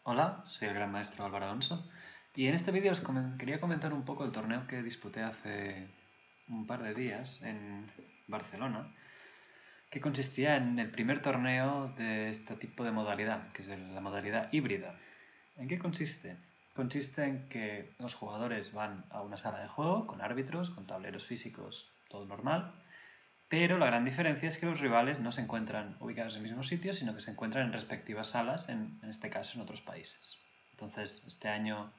Hola, soy el gran maestro Álvaro Alonso y en este vídeo quería comentar un poco el torneo que disputé hace un par de días en Barcelona, que consistía en el primer torneo de este tipo de modalidad, que es la modalidad híbrida. ¿En qué consiste? Consiste en que los jugadores van a una sala de juego con árbitros, con tableros físicos, todo normal, pero la gran diferencia es que los rivales no se encuentran ubicados en el mismo sitio, sino que se encuentran en respectivas salas, en este caso en otros países. Entonces, este año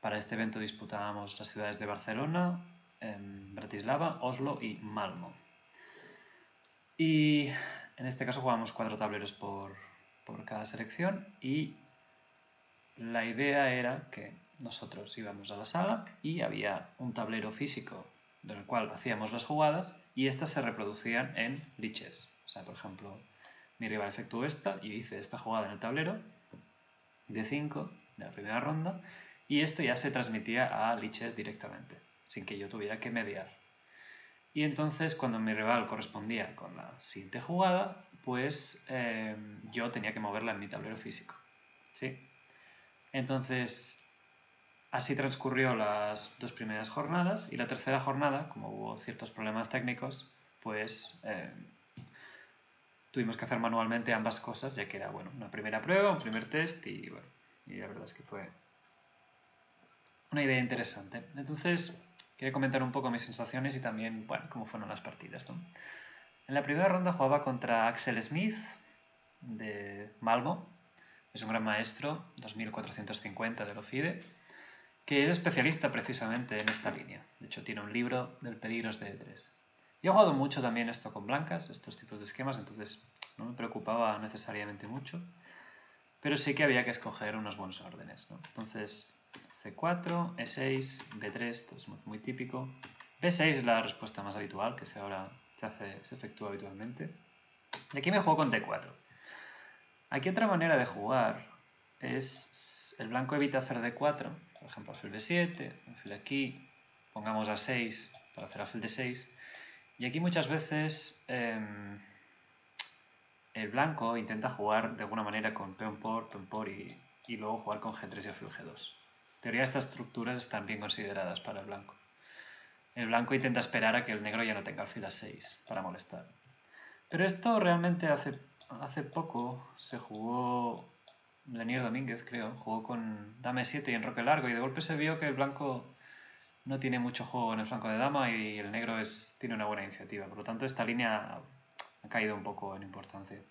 para este evento disputábamos las ciudades de Barcelona, Bratislava, Oslo y Malmo. Y en este caso jugábamos 4 tableros por cada selección y la idea era que nosotros íbamos a la sala y había un tablero físico del cual hacíamos las jugadas y estas se reproducían en liches. O sea, por ejemplo, mi rival efectuó esta y hice esta jugada en el tablero de 5 de la primera ronda y esto ya se transmitía a liches directamente, sin que yo tuviera que mediar. Y entonces cuando mi rival correspondía con la siguiente jugada, pues yo tenía que moverla en mi tablero físico. ¿Sí? Entonces, así transcurrió las 2 primeras jornadas y la tercera jornada, como hubo ciertos problemas técnicos, pues tuvimos que hacer manualmente ambas cosas, ya que era una primera prueba, un primer test y la verdad es que fue una idea interesante. Entonces, quería comentar un poco mis sensaciones y también, cómo fueron las partidas, ¿no? En la primera ronda jugaba contra Axel Smith de Malmo, es un gran maestro, 2450 de FIDE, que es especialista precisamente en esta línea. De hecho, tiene un libro del peligros de E3. Yo he jugado mucho también esto con blancas, estos tipos de esquemas, entonces no me preocupaba necesariamente mucho, pero sí que había que escoger unos buenos órdenes, ¿no? Entonces, C4, E6, B3, esto es muy típico. B6 es la respuesta más habitual, que ahora se efectúa habitualmente. Y aquí me juego con D4. Aquí otra manera de jugar es el blanco evita hacer D4, por ejemplo, alfil B7, alfil aquí, pongamos A6 para hacer alfil D6. Y aquí muchas veces el blanco intenta jugar de alguna manera con peón por y luego jugar con G3 y alfil G2. En teoría estas estructuras están bien consideradas para el blanco. El blanco intenta esperar a que el negro ya no tenga alfil A6 para molestar. Pero esto realmente hace poco se jugó Lenier Domínguez, creo, jugó con dama 7 y enroque largo y de golpe se vio que el blanco no tiene mucho juego en el flanco de dama y el negro tiene una buena iniciativa. Por lo tanto, esta línea ha caído un poco en importancia.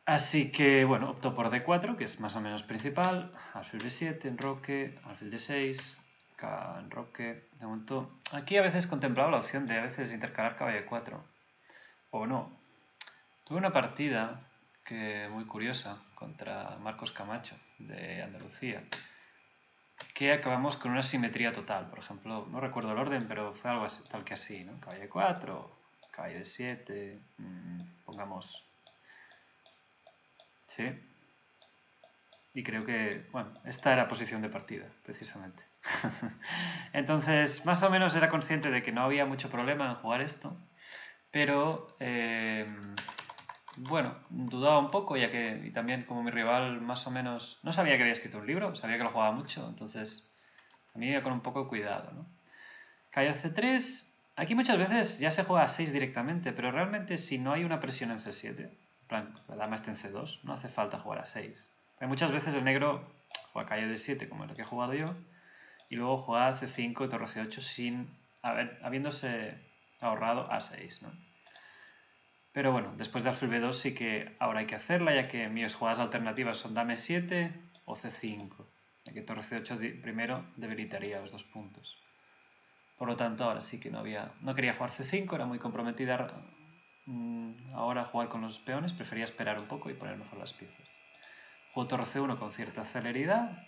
Así que, optó por D4, que es más o menos principal, alfil B7, enroque, alfil D6, K, enroque. De momento, aquí a veces contemplaba la opción de a veces intercalar caballo E4, o no. Tuve una partida muy curiosa contra Marcos Camacho, de Andalucía, que acabamos con una simetría total. Por ejemplo, no recuerdo el orden, pero fue algo así, tal que así, ¿no? Caballo de 4, caballo de 7, pongamos... Sí. Y creo que, esta era posición de partida, precisamente. Entonces, más o menos era consciente de que no había mucho problema en jugar esto, pero dudaba un poco, ya que y también como mi rival más o menos no sabía que había escrito un libro, sabía que lo jugaba mucho, entonces también iba con un poco de cuidado, ¿no? Caballo C3, aquí muchas veces ya se juega a 6 directamente, pero realmente si no hay una presión en C7, en plan, la dama está en C2, no hace falta jugar a 6. Pero muchas veces el negro juega caballo D7, como el que he jugado yo, y luego juega C5 y torre C8 habiéndose ahorrado A6, ¿no? Pero después de alfil B2 sí que ahora hay que hacerla, ya que mis jugadas alternativas son dame 7 o C5, ya que torre C8 primero debilitaría los 2 puntos. Por lo tanto, ahora sí que no quería jugar C5, era muy comprometida ahora jugar con los peones, prefería esperar un poco y poner mejor las piezas. Juego torre C1 con cierta celeridad,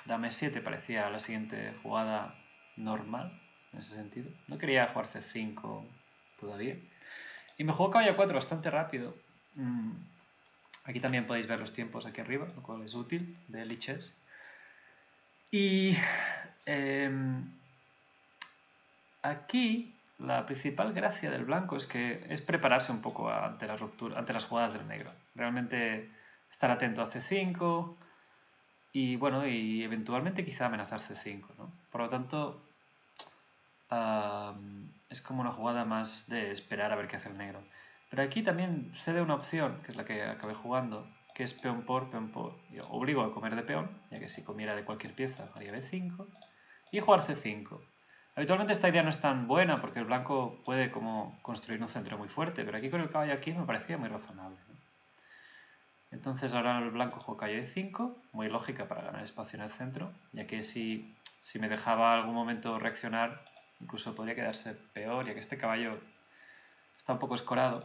dame 7 parecía la siguiente jugada normal, en ese sentido. No quería jugar C5 todavía. Y me jugó caballo 4 bastante rápido. Aquí también podéis ver los tiempos aquí arriba, lo cual es útil, de liches. Y aquí la principal gracia del blanco es que es prepararse un poco ante la ruptura, ante las jugadas del negro. Realmente estar atento a C5 y bueno, y eventualmente quizá amenazar C5, ¿no? Por lo tanto, es como una jugada más de esperar a ver qué hace el negro. Pero aquí también cede una opción, que es la que acabé jugando, que es peón por. Yo obligo a comer de peón, ya que si comiera de cualquier pieza haría B5, y jugar C5. Habitualmente esta idea no es tan buena porque el blanco puede como construir un centro muy fuerte, pero aquí con el caballo aquí me parecía muy razonable, ¿no? Entonces ahora el blanco juega caballo E5, muy lógica para ganar espacio en el centro, ya que si me dejaba algún momento reaccionar, incluso podría quedarse peor, ya que este caballo está un poco escorado.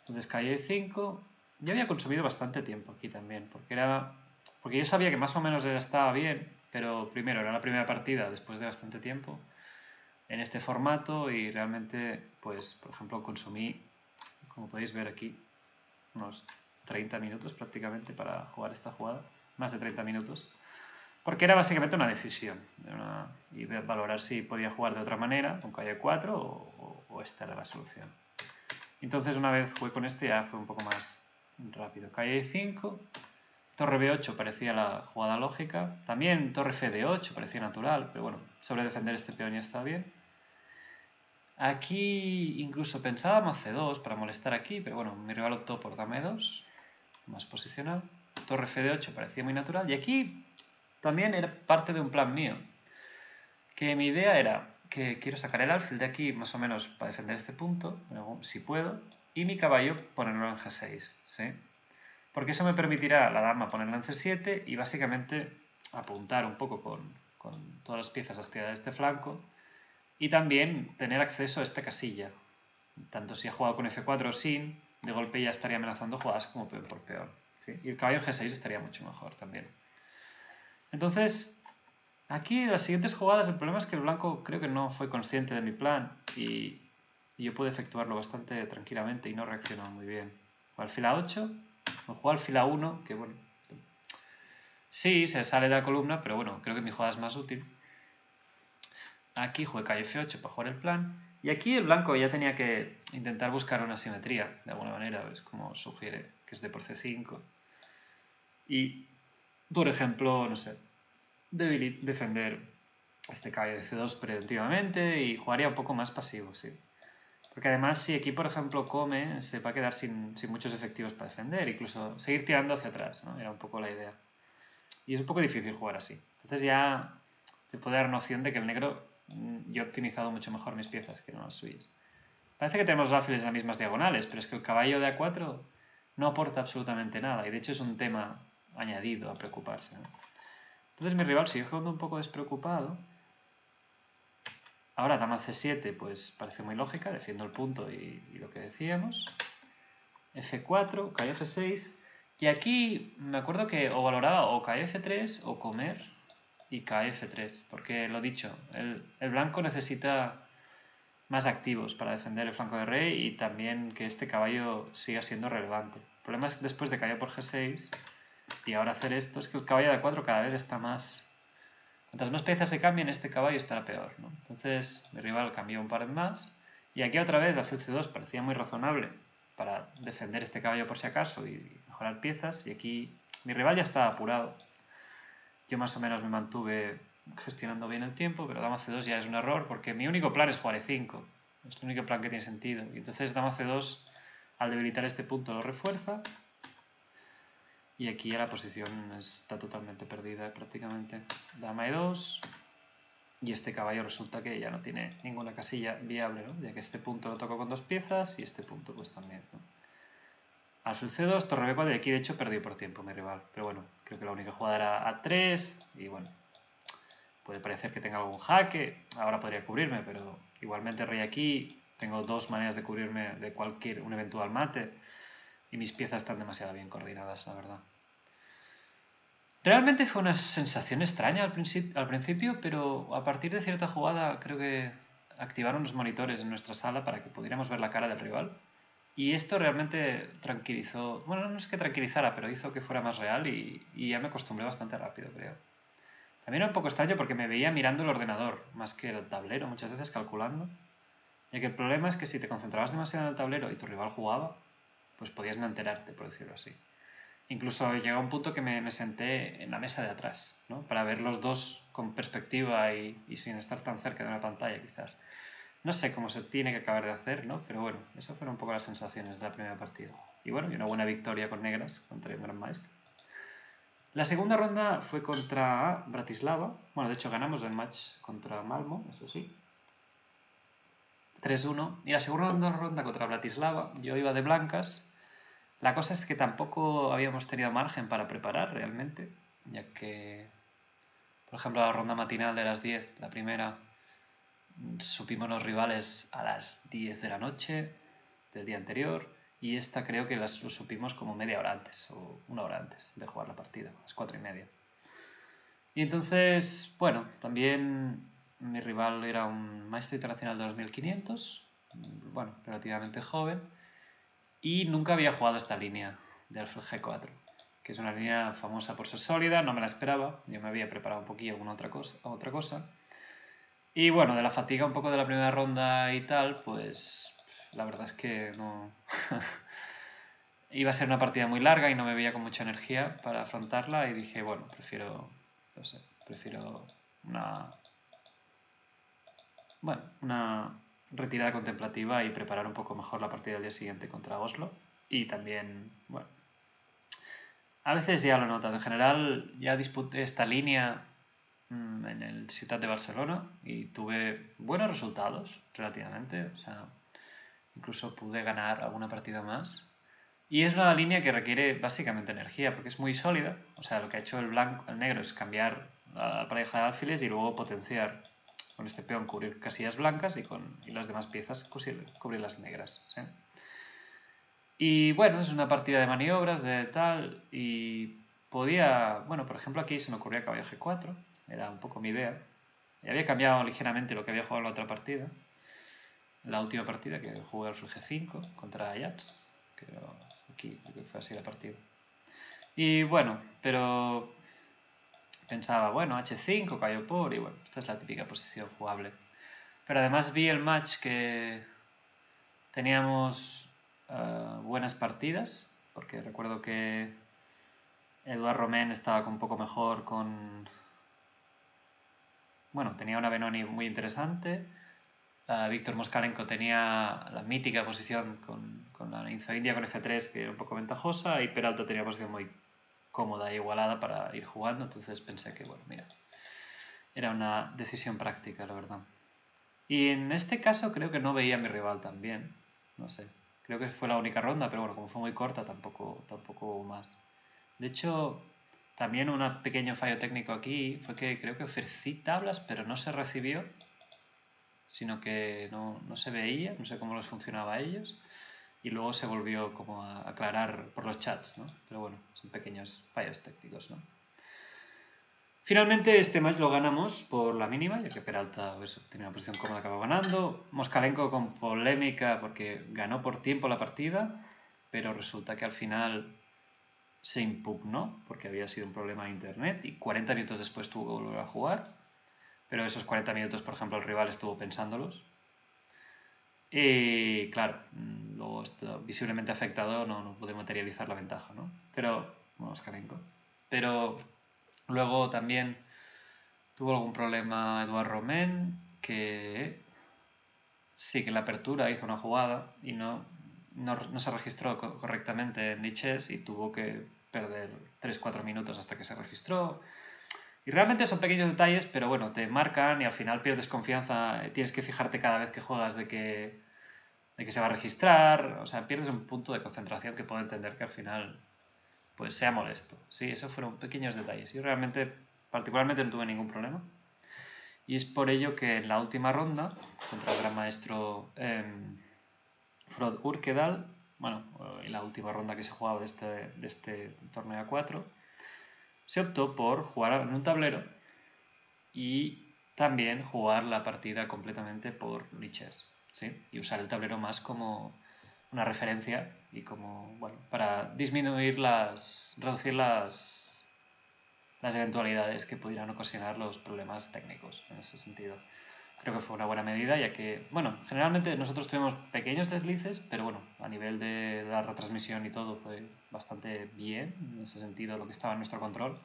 Entonces caballo E5, yo había consumido bastante tiempo aquí también, porque yo sabía que más o menos estaba bien, pero primero era la primera partida después de bastante tiempo en este formato y realmente, pues, por ejemplo, consumí, como podéis ver aquí, unos 30 minutos prácticamente para jugar esta jugada, más de 30 minutos, porque era básicamente una decisión y valorar si podía jugar de otra manera, con calle 4 o esta era la solución. Entonces una vez jugué con esto ya fue un poco más rápido. Calle 5, torre B8 parecía la jugada lógica, también torre FD8 parecía natural, pero bueno, sobre defender este peón ya estaba bien. Aquí incluso pensaba dama C2 para molestar aquí, pero bueno, mi rival optó por dama E2, más posicional. Torre F8 parecía muy natural. Y aquí también era parte de un plan mío. Que mi idea era que quiero sacar el alfil de aquí más o menos para defender este punto, si puedo. Y mi caballo ponerlo en G6, ¿sí? Porque eso me permitirá la dama ponerla en C7 y básicamente apuntar un poco con todas las piezas hacia este flanco. Y también tener acceso a esta casilla. Tanto si ha jugado con F4 o sin, de golpe ya estaría amenazando jugadas como peón por peón. ¿Sí? Y el caballo en G6 estaría mucho mejor también. Entonces, aquí las siguientes jugadas, el problema es que el blanco creo que no fue consciente de mi plan y yo pude efectuarlo bastante tranquilamente y no reaccionó muy bien. Jugó alfil A8, o jugó alfil A1, que bueno, sí, se sale de la columna, pero bueno, creo que mi jugada es más útil. Aquí jugué calle F8 para jugar el plan. Y aquí el blanco ya tenía que intentar buscar una simetría, de alguna manera, ¿ves? Como sugiere que es de por C5. Y, por ejemplo, no sé, defender este caballo de C2 preventivamente y jugaría un poco más pasivo, sí. Porque además, si aquí, por ejemplo, come, se va a quedar sin muchos efectivos para defender, incluso seguir tirando hacia atrás, ¿no? Era un poco la idea. Y es un poco difícil jugar así. Entonces ya te puede dar noción de que el negro, yo he optimizado mucho mejor mis piezas que no las suyas. Parece que tenemos los alfiles en las mismas diagonales, pero es que el caballo de A4 no aporta absolutamente nada y de hecho es un tema añadido a preocuparse, ¿no? Entonces mi rival sigue jugando un poco despreocupado. Ahora dama C7 pues parece muy lógica, defiendo el punto y lo que decíamos. F4, caballo F6 y aquí me acuerdo que o valoraba o caballo F3 o comer y caballo F3, porque lo dicho, el blanco necesita más activos para defender el flanco de rey y también que este caballo siga siendo relevante. El problema es que después de caballo por G6 y ahora hacer esto es que el caballo de A4 cada vez está más... Cuantas más piezas se cambien, este caballo estará peor, ¿no? Entonces mi rival cambió un par más y aquí otra vez alfil C2 parecía muy razonable para defender este caballo por si acaso y mejorar piezas y aquí mi rival ya estaba apurado. Yo más o menos me mantuve gestionando bien el tiempo, pero dama C2 ya es un error porque mi único plan es jugar E5. Es el único plan que tiene sentido. Y entonces dama C2, al debilitar este punto, lo refuerza. Y aquí ya la posición está totalmente perdida prácticamente. Dama E2. Y este caballo resulta que ya no tiene ninguna casilla viable, ¿no? Ya que este punto lo toco con dos piezas y este punto pues también, ¿no? Alfil C2, torre B4 y aquí de hecho perdí por tiempo mi rival. Pero bueno, creo que la única jugada era A3 y bueno, puede parecer que tenga algún jaque, ahora podría cubrirme, pero igualmente rey aquí, tengo dos maneras de cubrirme de un eventual mate y mis piezas están demasiado bien coordinadas, la verdad. Realmente fue una sensación extraña al principio, pero a partir de cierta jugada creo que activaron los monitores en nuestra sala para que pudiéramos ver la cara del rival. Y esto realmente tranquilizó, bueno, no es que tranquilizara, pero hizo que fuera más real y ya me acostumbré bastante rápido, creo. También era un poco extraño porque me veía mirando el ordenador, más que el tablero, muchas veces calculando. Ya que el problema es que si te concentrabas demasiado en el tablero y tu rival jugaba, pues podías no enterarte, por decirlo así. incluso llegó a un punto que me senté en la mesa de atrás, ¿no? Para ver los dos con perspectiva y sin estar tan cerca de una pantalla, quizás. No sé cómo se tiene que acabar de hacer, ¿no? Pero bueno, eso fueron un poco las sensaciones de la primera partida. Y bueno, y una buena victoria con negras contra un gran maestro. La segunda ronda fue contra Bratislava. Bueno, de hecho ganamos el match contra Malmo, eso sí. 3-1. Y la segunda ronda contra Bratislava, yo iba de blancas. La cosa es que tampoco habíamos tenido margen para preparar realmente, ya que, por ejemplo, la ronda matinal de las 10, la primera, supimos los rivales a las 10 de la noche del día anterior, y esta creo que lo supimos como media hora antes o una hora antes de jugar la partida, a las 4:30. Y entonces, bueno, también mi rival era un maestro internacional de 2500, bueno, relativamente joven, y nunca había jugado esta línea de Alfred G4, que es una línea famosa por ser sólida, no me la esperaba, yo me había preparado un poquillo alguna otra cosa. Y bueno, de la fatiga un poco de la primera ronda y tal, pues la verdad es que no... Iba a ser una partida muy larga y no me veía con mucha energía para afrontarla y dije, bueno, prefiero una retirada contemplativa y preparar un poco mejor la partida del día siguiente contra Oslo. Y también, bueno, a veces ya lo notas. En general ya disputé esta línea en el Ciutat de Barcelona y tuve buenos resultados relativamente. O sea, incluso pude ganar alguna partida más. Y es una línea que requiere básicamente energía porque es muy sólida. O sea, lo que ha hecho el negro es cambiar la pareja de alfiles y luego potenciar con este peón, cubrir casillas blancas y las demás piezas cubrir las negras. ¿Sí? Y bueno, es una partida de maniobras, de tal, y podía, bueno, por ejemplo aquí se me ocurría caballo G4, era un poco mi idea. Y había cambiado ligeramente lo que había jugado en la otra partida, la última partida que jugué al G5 contra Ajax, que aquí creo que fue así la partida. Y bueno, pero pensaba, bueno, H5, caballo por, y bueno, esta es la típica posición jugable. Pero además vi el match que teníamos buenas partidas, porque recuerdo que Eduard Romain estaba un poco mejor bueno, tenía una Benoni muy interesante. Víctor Moskalenko tenía la mítica posición con la Inzo India con F3, que era un poco ventajosa, y Peralta tenía una posición muy cómoda e igualada para ir jugando, entonces pensé que, bueno, mira, era una decisión práctica, la verdad. Y en este caso creo que no veía a mi rival tan bien, no sé, creo que fue la única ronda, pero bueno, como fue muy corta tampoco hubo más. De hecho, también un pequeño fallo técnico aquí fue que creo que ofrecí tablas, pero no se recibió, sino que no se veía, no sé cómo les funcionaba a ellos, y luego se volvió como a aclarar por los chats, ¿no? Pero bueno, son pequeños fallos técnicos, ¿no? Finalmente este match lo ganamos por la mínima, ya que Peralta tenía una posición cómoda, acabó ganando. Moskalenko con polémica porque ganó por tiempo la partida, pero resulta que al final se impugnó porque había sido un problema de internet y 40 minutos después tuvo que volver a jugar. Pero esos 40 minutos, por ejemplo, el rival estuvo pensándolos. Y claro, luego esto visiblemente afectado no pude materializar la ventaja, ¿no? Pero, bueno, Moskalenko. Pero luego también tuvo algún problema Eduard Romain, que sí que en la apertura hizo una jugada y no se registró correctamente en Lichess y tuvo que perder 3-4 minutos hasta que se registró. Y realmente son pequeños detalles, pero bueno, te marcan y al final pierdes confianza. Tienes que fijarte cada vez que juegas de que se va a registrar. O sea, pierdes un punto de concentración que puedo entender que al final pues sea molesto. Sí, esos fueron pequeños detalles. Yo realmente, particularmente, no tuve ningún problema. Y es por ello que en la última ronda, contra el gran maestro Frode Urkedal, bueno, en la última ronda que se jugaba de este torneo A4, se optó por jugar en un tablero y también jugar la partida completamente por Lichess, ¿sí? Y usar el tablero más como una referencia y como, bueno, para reducir las eventualidades que pudieran ocasionar los problemas técnicos en ese sentido. creo que fue una buena medida, ya que, bueno, generalmente nosotros tuvimos pequeños deslices, pero bueno, a nivel de la retransmisión y todo fue bastante bien, en ese sentido, lo que estaba en nuestro control.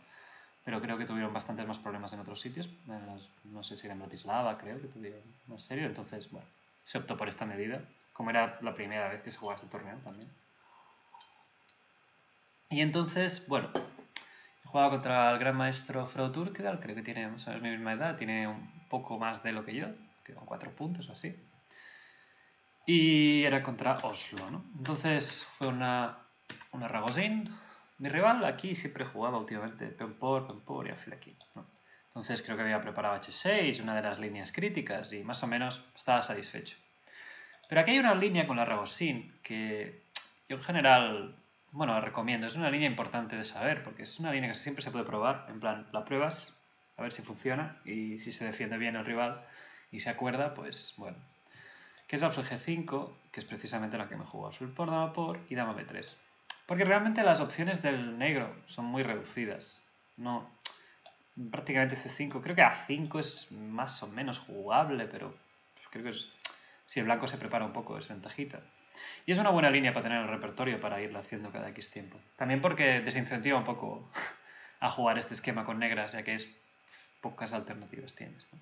Pero creo que tuvieron bastantes más problemas en otros sitios. No sé si era en Bratislava, creo que tuvieron más serio. Entonces, bueno, se optó por esta medida, como era la primera vez que se jugaba este torneo también. Y entonces, bueno, he jugado contra el gran maestro Frode Turkedal, creo que tiene más o menos mi misma edad, tiene un poco más de lo que yo, que con 4 puntos o así. Y era contra Oslo, ¿no? Entonces fue una Ragozin. Mi rival aquí siempre jugaba últimamente peón por y alfil aquí, ¿no? Entonces creo que había preparado H6, una de las líneas críticas, y más o menos estaba satisfecho. Pero aquí hay una línea con la Ragozin que yo en general, bueno, la recomiendo. Es una línea importante de saber, porque es una línea que siempre se puede probar. En plan, la pruebas, a ver si funciona, y si se defiende bien el rival y se acuerda, pues bueno. Que es alfil G5, que es precisamente la que me jugó alfil por, dama por y dama B3. Porque realmente las opciones del negro son muy reducidas. No, prácticamente C5. Creo que A5 es más o menos jugable, pero creo que si el blanco se prepara un poco es ventajita. Y es una buena línea para tener el repertorio para irla haciendo cada X tiempo. También porque desincentiva un poco a jugar este esquema con negras, ya que es pocas alternativas tienes, ¿no?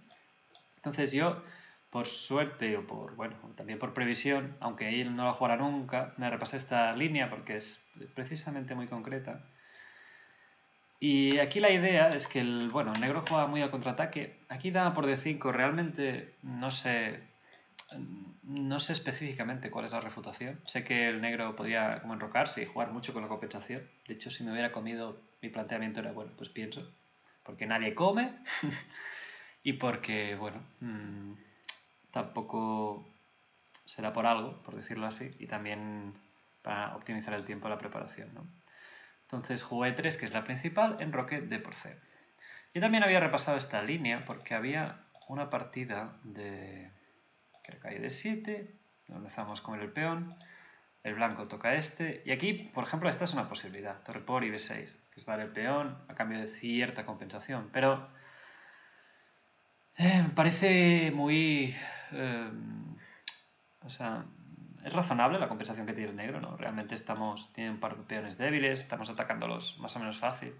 Entonces yo, por suerte o por, bueno, también por previsión, aunque él no la jugara nunca, me repasé esta línea porque es precisamente muy concreta. Y aquí la idea es que el negro juega muy al contraataque. Aquí dama por D5 realmente no sé específicamente cuál es la refutación. Sé que el negro podía como enrocarse y jugar mucho con la compensación. De hecho, si me hubiera comido, mi planteamiento era, bueno, pues pienso, porque nadie come y porque, bueno, tampoco será por algo, por decirlo así, y también para optimizar el tiempo de la preparación, ¿no? Entonces jugué 3, que es la principal, enroque D por C. Yo también había repasado esta línea porque había una partida de, creo que hay de 7, empezamos con el peón, el blanco toca este, y aquí, por ejemplo, esta es una posibilidad, torre por y B6, que es dar el peón a cambio de cierta compensación, pero me parece muy... o sea, es razonable la compensación que tiene el negro, ¿no? Realmente tiene un par de peones débiles, estamos atacándolos más o menos fácil.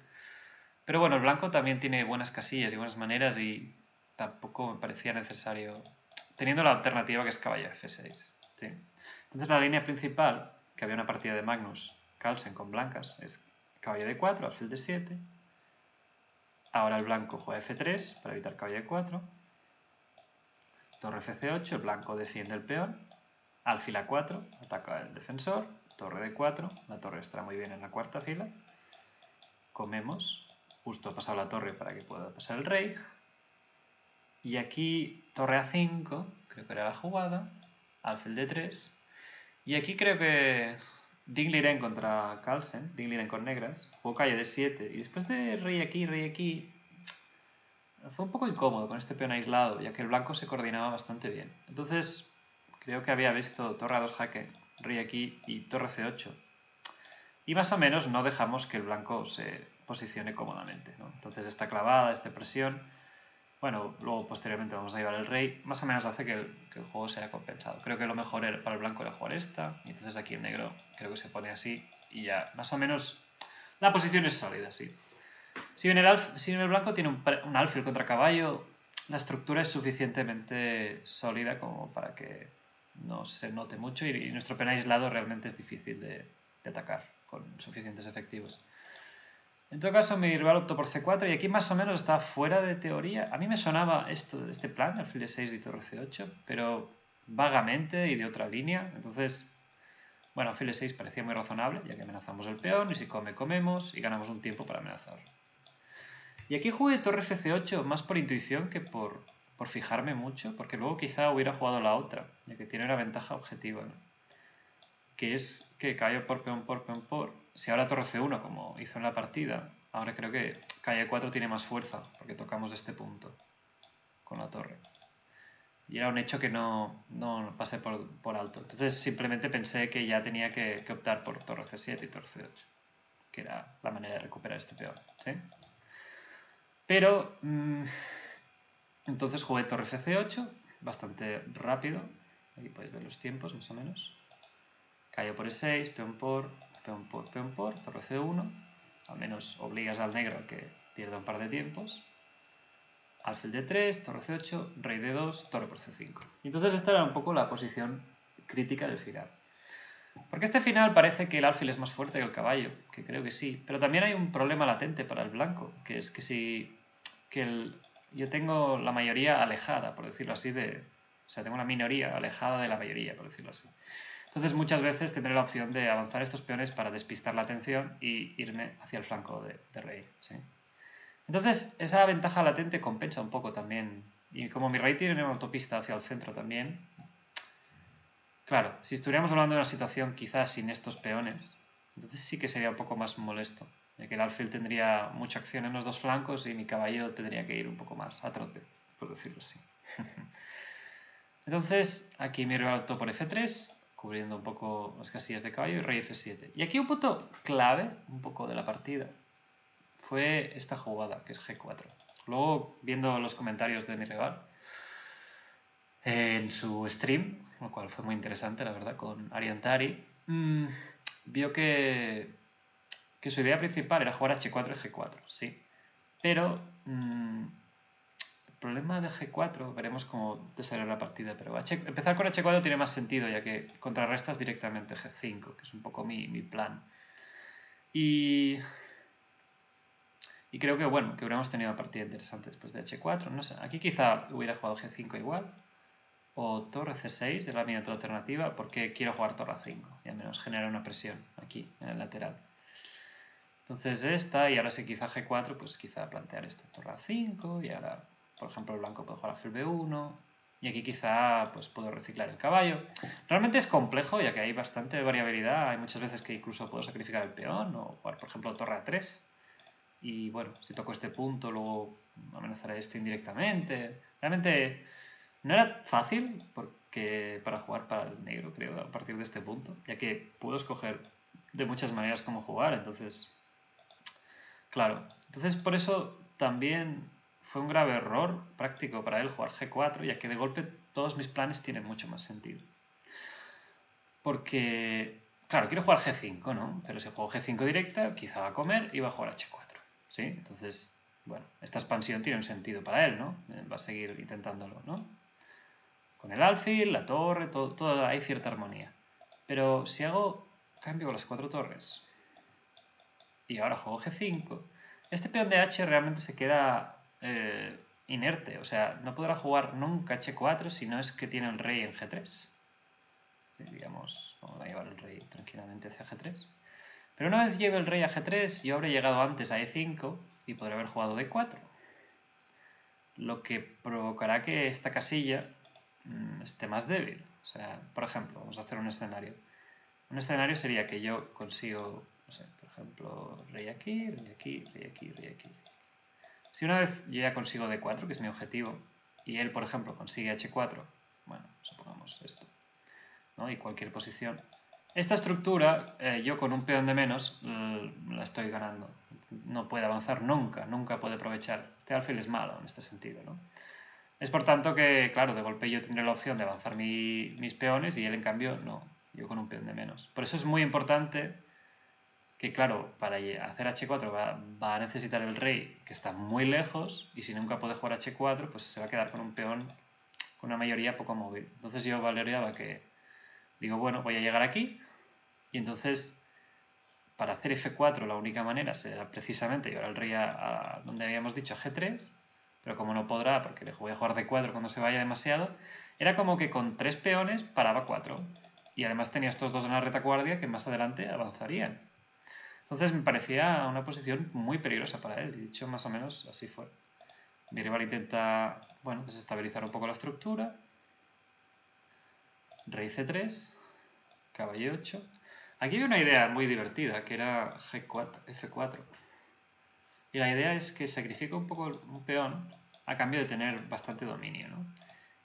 Pero bueno, el blanco también tiene buenas casillas y buenas maneras y tampoco me parecía necesario, teniendo la alternativa que es caballo F6. ¿Sí? Entonces la línea principal, que había una partida de Magnus Carlsen con blancas, es caballo D4, alfil D7. Ahora el blanco juega F3 para evitar caballo D4. Torre F8, el blanco defiende el peón. Alfil A4, ataca el defensor. Torre D4, la torre está muy bien en la cuarta fila. Comemos, justo ha pasado la torre para que pueda pasar el rey. Y aquí torre A5, creo que era la jugada. Alfil D3. Y aquí creo que Dingliren contra Carlsen, Dingliren con negras, jugó calle D7. Y después de rey aquí, fue un poco incómodo con este peón aislado, ya que el blanco se coordinaba bastante bien. Entonces, creo que había visto torre A2 jaque, rey aquí y torre C8. Y más o menos no dejamos que el blanco se posicione cómodamente, ¿no? Entonces esta clavada, esta presión, bueno, luego posteriormente vamos a llevar el rey, más o menos hace que el juego sea compensado. Creo que lo mejor para el blanco era jugar esta, y entonces aquí el negro creo que se pone así, y ya más o menos la posición es sólida, sí. Si bien el blanco tiene un alfil contra caballo, la estructura es suficientemente sólida como para que no se note mucho y nuestro peón aislado realmente es difícil de atacar con suficientes efectivos. En todo caso, mi rival optó por C4 y aquí más o menos está fuera de teoría. A mí me sonaba este plan, alfil D6 y torre C8, pero vagamente y de otra línea. Entonces, bueno, alfil D6 parecía muy razonable, ya que amenazamos el peón y si come, comemos y ganamos un tiempo para amenazar. Y aquí jugué torre F8 más por intuición que por fijarme mucho, porque luego quizá hubiera jugado la otra, ya que tiene una ventaja objetiva, ¿no? Que es que caballo por peón por peón por. Si ahora torre C1 como hizo en la partida, ahora creo que calle 4 tiene más fuerza, porque tocamos este punto con la torre. Y era un hecho que no pasé por alto. Entonces simplemente pensé que ya tenía que optar por torre C7 y torre C8, que era la manera de recuperar este peón, ¿sí? Pero entonces jugué torre F8 bastante rápido. Aquí podéis ver los tiempos, más o menos. Caballo por E6, peón por, torre C1. Al menos obligas al negro a que pierda un par de tiempos. Alfil D3, torre C8, rey D2, torre por C5. Y entonces esta era un poco la posición crítica del final. Porque este final parece que el alfil es más fuerte que el caballo, que creo que sí. Pero también hay un problema latente para el blanco, que es que si... yo tengo la mayoría alejada, por decirlo así, o sea, tengo una minoría alejada de la mayoría, por decirlo así. Entonces muchas veces tendré la opción de avanzar estos peones para despistar la atención y irme hacia el flanco de rey, ¿sí? Entonces esa ventaja latente compensa un poco también. Y como mi rey tiene una autopista hacia el centro también, claro, si estuviéramos hablando de una situación quizás sin estos peones, entonces sí que sería un poco más molesto, ya que el alfil tendría mucha acción en los dos flancos y mi caballo tendría que ir un poco más a trote, por decirlo así. Entonces aquí mi rival optó por F3, cubriendo un poco las casillas de caballo, y rey F7. Y aquí un punto clave, un poco de la partida, fue esta jugada, que es G4. Luego, viendo los comentarios de mi rival en su stream, lo cual fue muy interesante, la verdad, con Ariantari, vio que su idea principal era jugar H4 y G4, sí. Pero el problema de G4, veremos cómo desarrolla la partida, pero empezar con H4 tiene más sentido, ya que contrarrestas directamente G5, que es un poco mi plan. Y creo que, bueno, que hubiéramos tenido una partida interesante después de H4, no sé, aquí quizá hubiera jugado G5 igual, o torre C6, era mi otra alternativa, porque quiero jugar torre A5, y al menos genera una presión aquí, en el lateral. Entonces esta, y ahora sí quizá G4, pues quizá plantear esta torre A5, y ahora, por ejemplo, el blanco puede jugar alfil B1, y aquí quizá pues puedo reciclar el caballo. Realmente es complejo, ya que hay bastante variabilidad, hay muchas veces que incluso puedo sacrificar el peón, o jugar, por ejemplo, torre A3, y bueno, si toco este punto, luego amenazaré este indirectamente. Realmente no era fácil porque para jugar para el negro, creo, a partir de este punto, ya que puedo escoger de muchas maneras cómo jugar, entonces, claro. Entonces por eso también fue un grave error práctico para él jugar G4, ya que de golpe todos mis planes tienen mucho más sentido. Porque, claro, quiero jugar G5, ¿no? Pero si juego G5 directa, quizá va a comer y va a jugar H4. ¿Sí? Entonces, bueno, esta expansión tiene un sentido para él, ¿no? Va a seguir intentándolo, ¿no? Con el alfil, la torre, todo hay cierta armonía. Pero si hago cambio con las 4 torres y ahora juego G5, este peón de H realmente se queda inerte. O sea, no podrá jugar nunca H4 si no es que tiene el rey en G3. ¿Sí? Digamos, vamos a llevar el rey tranquilamente hacia G3. Pero una vez lleve el rey a G3, yo habré llegado antes a E5 y podré haber jugado D4. Lo que provocará que esta casilla esté más débil. O sea, por ejemplo, vamos a hacer un escenario. Un escenario sería que yo consigo, no sé, por ejemplo, rey aquí, rey aquí, rey aquí, rey aquí. Si una vez yo ya consigo D4, que es mi objetivo, y él, por ejemplo, consigue H4, bueno, supongamos esto, ¿no? Y cualquier posición. Esta estructura, yo con un peón de menos la estoy ganando. No puede avanzar nunca, nunca puede aprovechar. Este alfil es malo en este sentido, ¿no? Es por tanto que, claro, de golpe yo tendré la opción de avanzar mis peones y él, en cambio, no. Yo con un peón de menos. Por eso es muy importante que, claro, para hacer H4 va a necesitar el rey, que está muy lejos, y si nunca puede jugar H4, pues se va a quedar con un peón con una mayoría poco móvil. Entonces yo valoreaba que, digo, bueno, voy a llegar aquí, y entonces, para hacer F4 la única manera será precisamente llevar al rey a donde habíamos dicho, a G3, pero como no podrá, porque le voy a jugar D4 cuando se vaya demasiado, era como que con 3 peones paraba 4. Y además tenía estos dos en la retaguardia que más adelante avanzarían. Entonces me parecía una posición muy peligrosa para él, y de hecho más o menos así fue. Mi rival intenta, bueno, desestabilizar un poco la estructura. Rey C3, caballo 8. Aquí había una idea muy divertida, que era G4, F4. Y la idea es que sacrifico un poco un peón a cambio de tener bastante dominio, ¿no?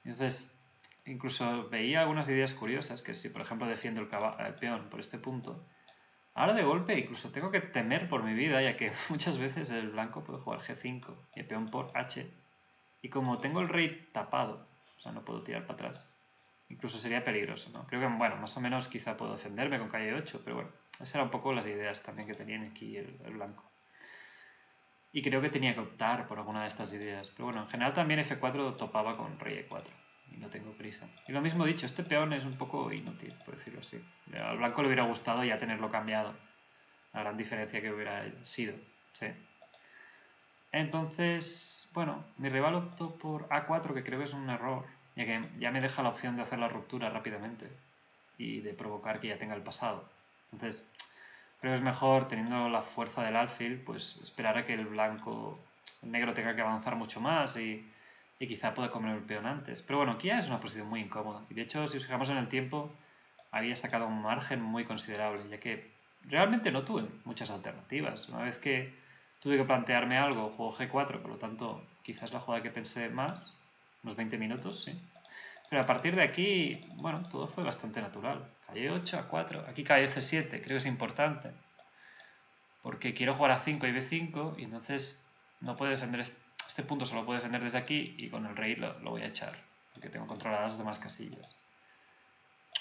Entonces, incluso veía algunas ideas curiosas, que si por ejemplo defiendo el peón por este punto, ahora de golpe incluso tengo que temer por mi vida, ya que muchas veces el blanco puede jugar G5 y el peón por H. Y como tengo el rey tapado, O sea, no puedo tirar para atrás. Incluso sería peligroso, ¿no? Creo que, bueno, más o menos quizá puedo defenderme con calle 8, pero bueno, esas eran un poco las ideas también que tenían aquí el blanco. Y creo que tenía que optar por alguna de estas ideas. Pero bueno, en general también F4 topaba con rey E4. Y no tengo prisa. Y lo mismo dicho, este peón es un poco inútil, por decirlo así. Al blanco le hubiera gustado ya tenerlo cambiado. La gran diferencia que hubiera sido. Sí. Entonces, bueno, mi rival optó por A4, que creo que es un error, ya que ya me deja la opción de hacer la ruptura rápidamente y de provocar que ya tenga el pasado. Entonces, creo que es mejor, teniendo la fuerza del alfil, pues esperar a que el negro tenga que avanzar mucho más y quizá pueda comer el peón antes. Pero bueno, aquí ya es una posición muy incómoda. Y de hecho, si nos fijamos en el tiempo, había sacado un margen muy considerable, ya que realmente no tuve muchas alternativas. Una vez que tuve que plantearme algo, juego G4, por lo tanto, quizás la jugada que pensé más, unos 20 minutos, sí. Pero a partir de aquí, bueno, todo fue bastante natural. Calle 8 a 4, aquí calle C7, creo que es importante. Porque quiero jugar a 5 y B5 y entonces no puedo defender este punto, solo puedo defender desde aquí y con el rey lo voy a echar. Porque tengo controladas las demás casillas.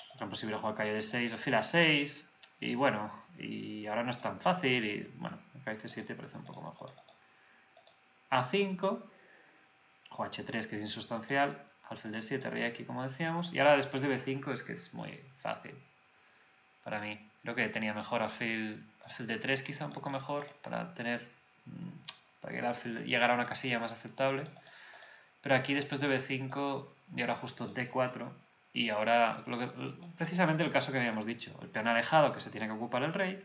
Por ejemplo, si hubiera jugado calle D6 o fila 6, y bueno, y ahora no es tan fácil, y bueno, calle C7 parece un poco mejor. A5, o H3, que es insustancial, alfil D7, rey aquí, como decíamos, y ahora después de B5 es que es muy fácil para mí. Creo que tenía mejor alfil D3, quizá un poco mejor, para tener, para que el alfil llegara a una casilla más aceptable. Pero aquí después de B5 y ahora justo D4, y ahora precisamente el caso que habíamos dicho, el peón alejado que se tiene que ocupar el rey,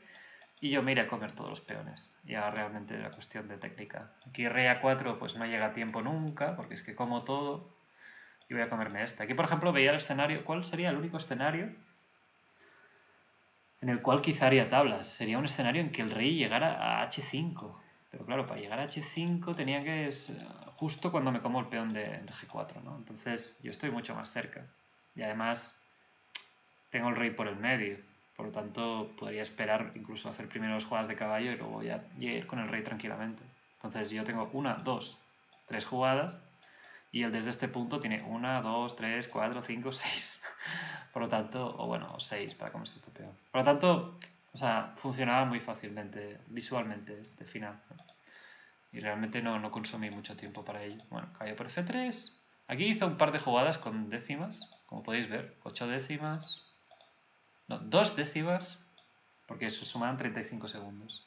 y yo me iré a comer todos los peones. Ya realmente era cuestión de técnica. Aquí rey A4 pues no llega a tiempo nunca, porque es que como todo, y voy a comerme esta. Aquí por ejemplo veía el escenario, ¿cuál sería el único escenario en el cual quizá haría tablas? Sería un escenario en que el rey llegara a H5. Pero claro, para llegar a H5 tenía que justo cuando me como el peón de G4, ¿no? Entonces yo estoy mucho más cerca. Y además tengo el rey por el medio. Por lo tanto, podría esperar incluso hacer primero las jugadas de caballo y luego ya ir con el rey tranquilamente. Entonces yo tengo 1, 2, 3 jugadas y él desde este punto tiene 1, 2, 3, 4, 5, 6. Por lo tanto, o bueno, 6 para comerse este peón. Por lo tanto, o sea, funcionaba muy fácilmente, visualmente, este final. Y realmente no consumí mucho tiempo para ello. Bueno, caballo por F3. Aquí hizo un par de jugadas con décimas, como podéis ver. 8 décimas. No, 2 décimas, porque eso suman 35 segundos.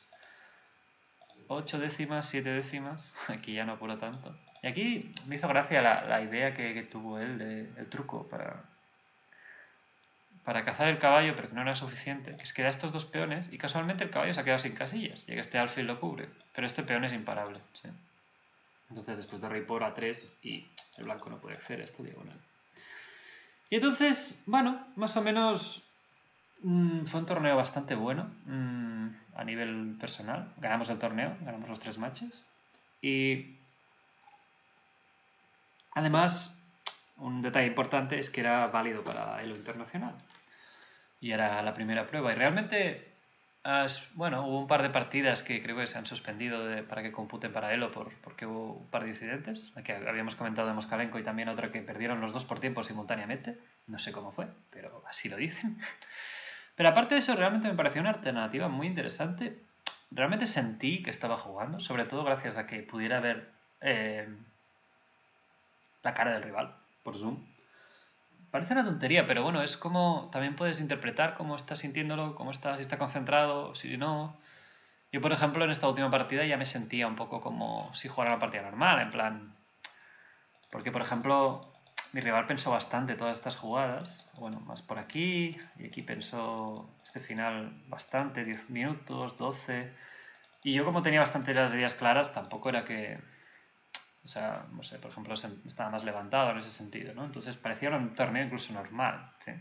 8 décimas, 7 décimas. Aquí ya no apuro tanto. Y aquí me hizo gracia la idea que tuvo él, el truco para cazar el caballo, pero que no era suficiente, que es que da estos dos peones y casualmente el caballo se ha quedado sin casillas, ya que este alfil lo cubre, pero este peón es imparable, ¿sí? Entonces después de rey por A3 y el blanco no puede hacer esto diagonal. Y entonces, bueno, más o menos fue un torneo bastante bueno a nivel personal. Ganamos el torneo, ganamos los 3 matches. Y además, un detalle importante es que era válido para Elo Internacional. Y era la primera prueba. Y realmente, bueno, hubo un par de partidas que creo que se han suspendido para que computen para Elo porque hubo un par de incidentes. Que habíamos comentado de Moskalenko y también otra que perdieron los dos por tiempo simultáneamente. No sé cómo fue, pero así lo dicen. Pero aparte de eso, realmente me pareció una alternativa muy interesante. Realmente sentí que estaba jugando, sobre todo gracias a que pudiera ver la cara del rival por Zoom. Parece una tontería, pero bueno, es como también puedes interpretar cómo está sintiéndolo, si está concentrado, si no. Yo, por ejemplo, en esta última partida ya me sentía un poco como si jugara una partida normal, en plan. Porque, por ejemplo, mi rival pensó bastante todas estas jugadas. Bueno, más por aquí, y aquí pensó este final bastante, 10 minutos, 12. Y yo, como tenía bastante las ideas claras, tampoco era que. O sea, no sé, por ejemplo, estaba más levantado en ese sentido, ¿no? Entonces parecía un torneo incluso normal, ¿sí?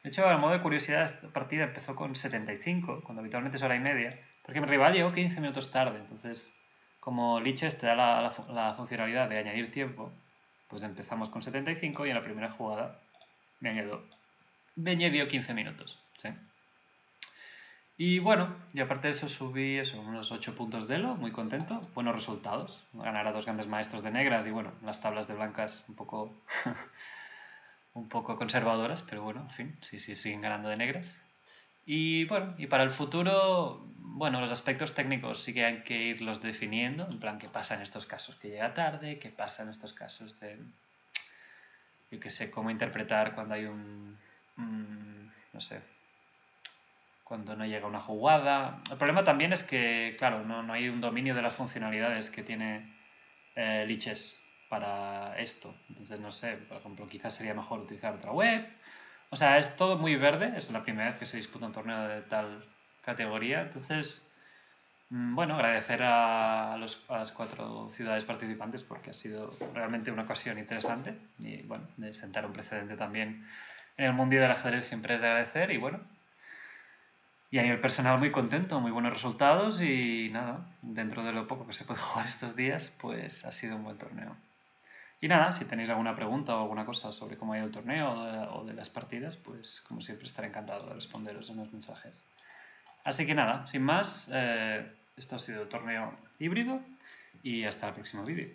De hecho, a modo de curiosidad, esta partida empezó con 75, cuando habitualmente es hora y media, porque mi rival llegó 15 minutos tarde. Entonces, como Liches te da la funcionalidad de añadir tiempo, pues empezamos con 75 y en la primera jugada me añadió 15 minutos, ¿sí? Y bueno, y aparte de eso subí eso, unos 8 puntos de Elo, muy contento, buenos resultados. Ganar a 2 grandes maestros de negras y bueno, las tablas de blancas un poco conservadoras, pero bueno, en fin, sí, sí, siguen ganando de negras. Y bueno, y para el futuro, bueno, los aspectos técnicos sí que hay que irlos definiendo, en plan, qué pasa en estos casos que llega tarde, qué pasa en estos casos de, yo qué sé, cómo interpretar cuando hay no sé, cuando no llega una jugada. El problema también es que, claro, no hay un dominio de las funcionalidades que tiene Liches para esto. Entonces, no sé, por ejemplo, quizás sería mejor utilizar otra web. O sea, es todo muy verde, es la primera vez que se disputa un torneo de tal categoría. Entonces, bueno, agradecer a las 4 ciudades participantes porque ha sido realmente una ocasión interesante y bueno, de sentar un precedente también en el mundo del ajedrez siempre es de agradecer y bueno, y a nivel personal muy contento, muy buenos resultados y nada, dentro de lo poco que se puede jugar estos días, pues ha sido un buen torneo. Y nada, si tenéis alguna pregunta o alguna cosa sobre cómo ha ido el torneo o de las partidas, pues como siempre estaré encantado de responderos en los mensajes. Así que nada, sin más, esto ha sido el torneo híbrido y hasta el próximo vídeo.